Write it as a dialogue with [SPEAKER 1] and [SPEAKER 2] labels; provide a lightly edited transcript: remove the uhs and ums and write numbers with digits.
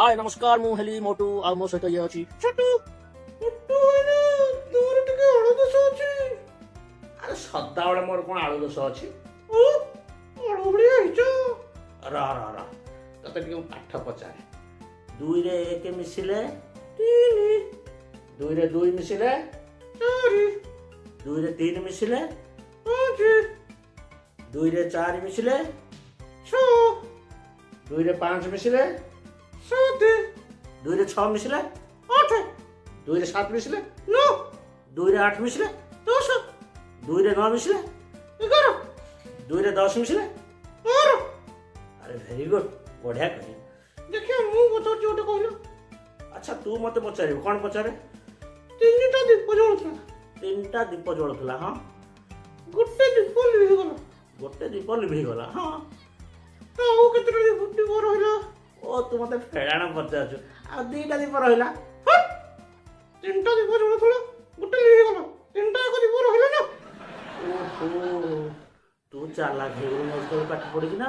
[SPEAKER 1] हाय नमस्कार मु हेली मोटू आ मो सहित ये अछि छोटू
[SPEAKER 2] मोटू हैना तोर टिके आळु दोष अछि।
[SPEAKER 3] अरे सदाबळे मोर कोन आळु दोष अछि।
[SPEAKER 2] ओ आळु बढिया हिचो।
[SPEAKER 3] रा तते टिके पाठ पचारे। 2 रे 1 मिसिले
[SPEAKER 2] 3
[SPEAKER 3] 2 रे 2 मिसिले
[SPEAKER 2] 4
[SPEAKER 3] 2 रे 3 मिसिले
[SPEAKER 2] 5
[SPEAKER 3] 2 रे 4 मिसिले
[SPEAKER 2] 6
[SPEAKER 3] 2 रे 5 मिसिले
[SPEAKER 2] 7
[SPEAKER 3] 2 रे 6 मिसिले
[SPEAKER 2] 8
[SPEAKER 3] 2 रे 7 मिसिले
[SPEAKER 2] 9
[SPEAKER 3] 2 रे 8 मिसिले
[SPEAKER 2] 10
[SPEAKER 3] 2 रे 9 मिसिले
[SPEAKER 2] 11
[SPEAKER 3] 2 रे 10 मिसिले
[SPEAKER 2] 12।
[SPEAKER 3] अरे वेरी गुड बढ़िया कही।
[SPEAKER 2] देखिए मु बतौची ओटे कहलो।
[SPEAKER 3] अच्छा तू मते पचारे कोन पचारे।
[SPEAKER 2] 3टा दीप जळुथला
[SPEAKER 3] 3टा दीप जळुथला हां
[SPEAKER 2] गुट्टे दीप लिहि गला
[SPEAKER 3] गोटे दीप लिभि गला हां
[SPEAKER 2] तो ओ केतरा दीप रहला।
[SPEAKER 3] ओ तू मते फेडाण पचारछु आ 2टा दीप रहिला
[SPEAKER 2] 3टा दीप जळुथला गुट्टे लिहि गला 3टा को दीप रहला ना।
[SPEAKER 3] ओहो तू चालाक हे पाठ पढ़ी ना।